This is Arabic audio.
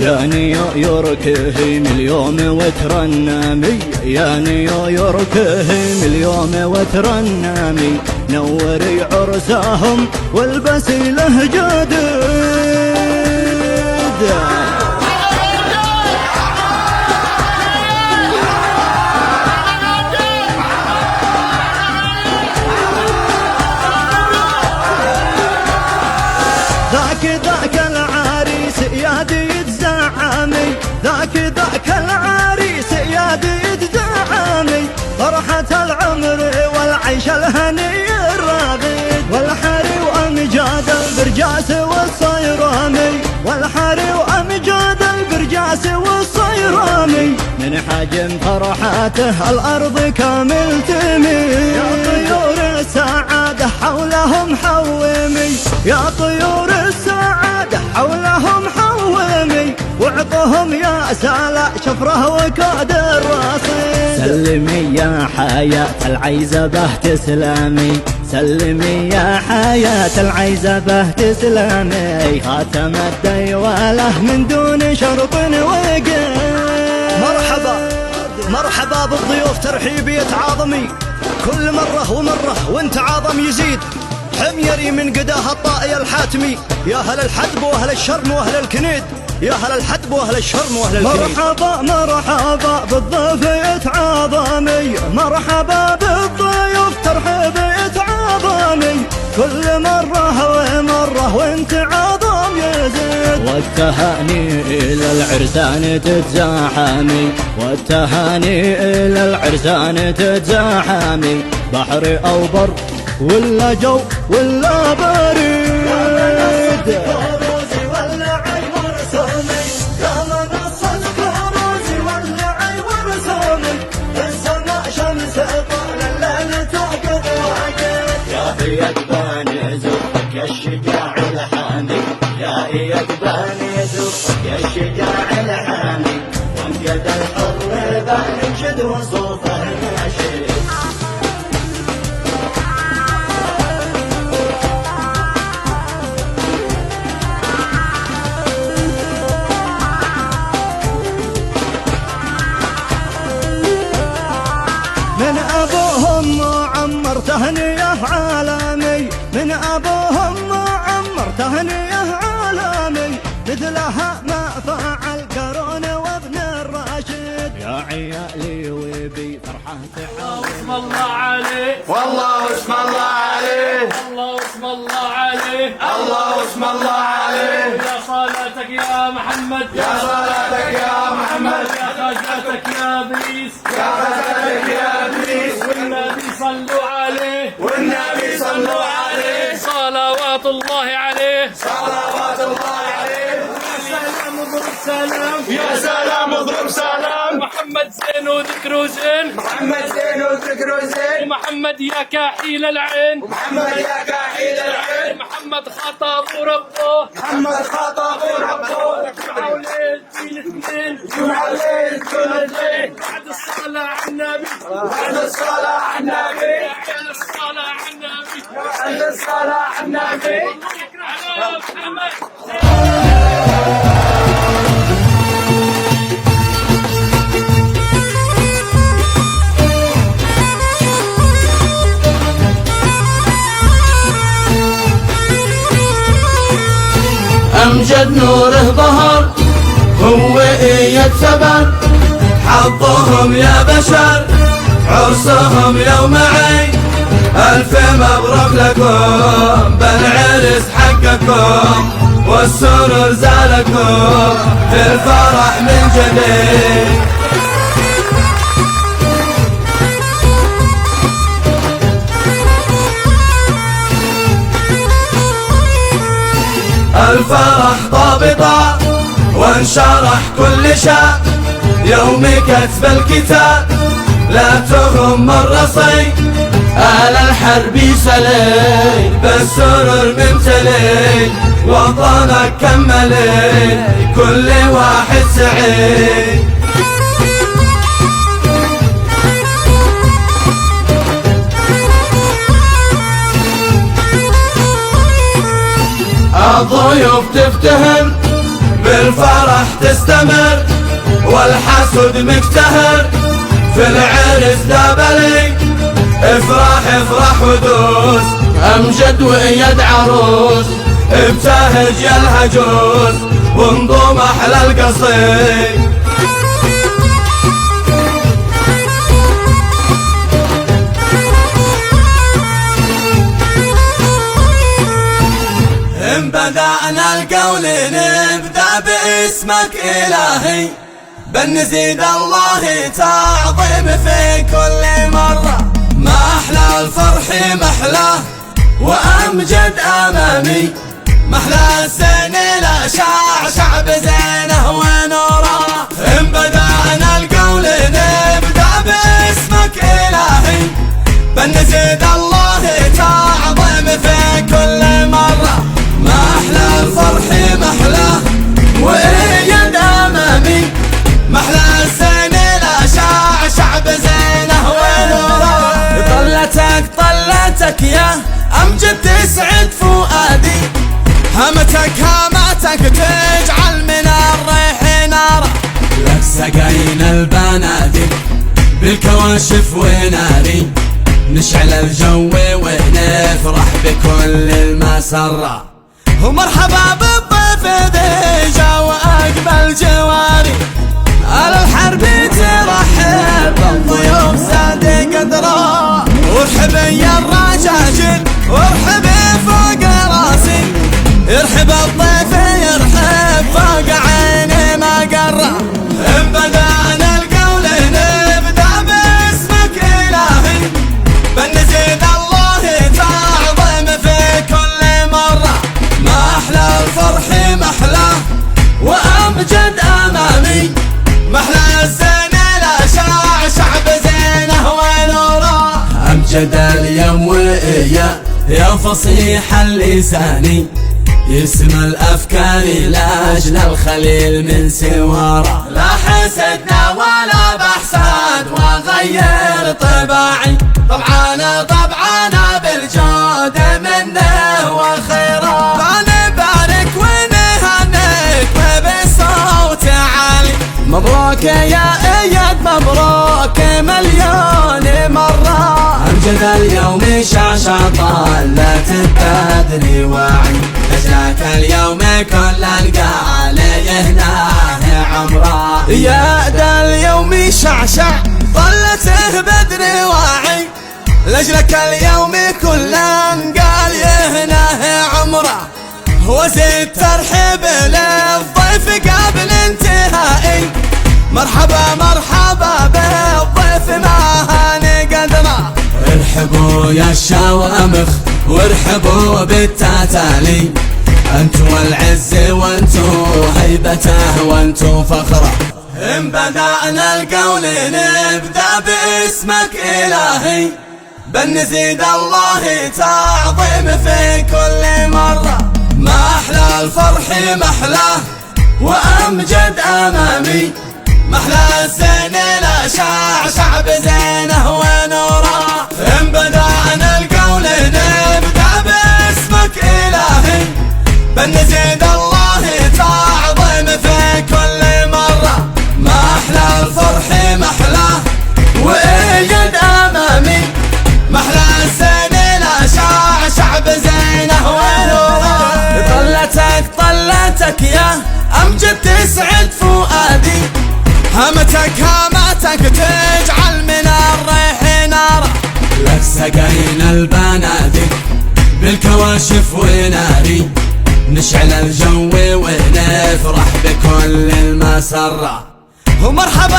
يا نيويورك هيم اليوم وترنمي، يا نيويورك هيم اليوم وترنمي، نوري عرسهم والبسي له جديد. ذاك العريس يا ديد زعامي، ذاك العريس يا ديد زعامي، فرحة العمر والعيش الهني الراغد، والحري وامجاد البرجاس والصيرامي، والحري وامجاد البرجاس والصيرامي، من حجم فرحاته الارض كامل تميل. يا طيور السعادة حولهم حومي، يا طيور السعادة حولهم حومي، وعطهم يا سالع شفره وكاد الراصد. سلمي يا حياة العيزبة تسلمي، سلمي يا حياة العيزبة تسلمي، خاتم الديوالة من دون شرط وقيد. مرحبا بالضيوف ترحيبي يتعاظمي، كل مرة ومرة وانت عاظم يزيد، حميري من قداه الطائي الحاتمي، يا أهل الحدب وأهل الشرم وأهل الكنيد، يا أهل الحدب وأهل الشرم وأهل الكنيد. مرحبا بالضيف يتعاظمي، مرحبا بالضيوف ترحيبي يتعاظمي، كل مرة ومرة وانت عظم يزيد. والتهاني إلى العرسان تتزاحمي، والتهاني إلى العرسان تتزاحمي، بحر أو بر ولا جو ولا بريد. يقباني زوجك يا الشجاع الحامي، يا يقباني زوجك يا الشجاع الحامي، وانقد الحر بانشد وصوفه ناشد. من أبوهم معمر تهنية عالمي، من أبوهم معمر تهنية عالمي، مثلها ما فعل قارون وابن الراشد. يا عيالي وبي فرحة تعال. اسم الله عليه، والله اسم الله عليه، الله اسم الله عليه، الله اسم الله عليه. يا صلاتك يا محمد، يا صلاتك يا محمد، يا غزاتك يا ابليس، يا غزاتك يا ابليس، والنبي صلوا عليه، والنبي صلوا عليه، صلوات الله عليه، صلوات الله عليه. يا سلام اضرب سلام، يا سلام اضرب سلام، محمد زين وذكره زين، محمد زين وذكره زين، محمد يا كحيل العين، محمد يا كحيل العين، محمد خطب وربه، محمد خطب وربه، جمعة وليل في الاثنين، جمعة الليل كل الليل، بعد الصلاة على النبي، بعد الصلاة على النبي، بعد الصلاة على النبي، بعد الصلاة على النبي. على محمد. أمجد نوره ظهر هو يتسبر، حظهم يا بشر عرسهم يوم عيد، ألف مبروك لكم بالعرس حقكم، والسرور زالكم في الفرح من جديد. الفرح ضابطة وانشرح كل شاب، يوم كتب الكتاب لا تغم الرصي، آل الحرب سلي بالسرور ممتلي، وطنك كملي كل واحد سعيد. الضيوف تفتهم بالفرح تستمر والحسد مكتهر في العرس دابلي افرح افرح ودوس امجد ويد عروس ابتهج يا الهجوس وانضم احلى القصيد إن بدأنا القول نبدأ باسمك إلهي بنزيد الله تعظيم في كل مرة ما أحلى الفرح محلاه وأمجد أمامي محلى السنة لا شعشع بزينه ونوره إن بدأنا القول نبدأ باسمك إلهي بنزيد الله تعظيم في كل مرة ما أحلى الفرح محلاه وإيد أمامي محلى الزين لا شعشع بزينه ونوره طلتك يا أمجد تسعد فؤادي همتك تجعل من الريح ناره لك سقينا البنادق بالكواشف وناري نشعل الجو ونفرح بكل المسرة ومرحبا بالضيف ذي جا واقبل جواري على الحرب ترحب بالضيوف سادي قدره وارحبي يا الرجاجل وارحبي فوق راسي ارحب الضيف يرحب فوق عيني ما قره ان بدأنا القول نبدأ باسمك إلهي بنزيد الله تعظيم في كل مرة ما أحلى الفرح محلاه وأمجد أمامي محلى الزين لا شعشع بزينه ونوره أمجد اليوم وإياه يا فصيح اللساني يسمى الأفكار لأجل الخليل من سواره لا حسدنا ولا بحسد وغير طباعي طبعانا بالجود منه والخيرات فنبارك ونهنيك وبالصوت عالي مبروك يا اياد مبروك مليون مرة أمجد اليوم شعشع طلت البدر واعي نجاك اليوم كل القالي هناه عمره يا دا اليوم شعشع طلته بدر واعي لجلك اليوم كل قال يهناه عمره وزيد ترحب للضيف قبل انتهائي مرحبا بالضيف ما هاني قدره ارحبوا يا الشوامخ وارحبوا بالتتالي انتوا العز وانتوا هيبته وانتوا فخره ان بدأنا القول نبدأ باسمك إلهي بنزيد الله تعظيم في كل مرة ما أحلى الفرح محلاه وأمجد أمامي محلى الزين لا شعشع بزينه ونوره إن بدأنا القول نبدأ باسمك إلهي بنزيد الله تعظيم في كل مرة ما أحلى الفرح محلاه وإيد أمامي محلى الزين لا شعشع بزينه ونوره طلتك يا أمجد تسعد فؤادي همتك تجعل من الريح ناره لك سقينا البنادق بالكواشف وناري نشعل الجو ونفرح بكل المسرة ومرحبا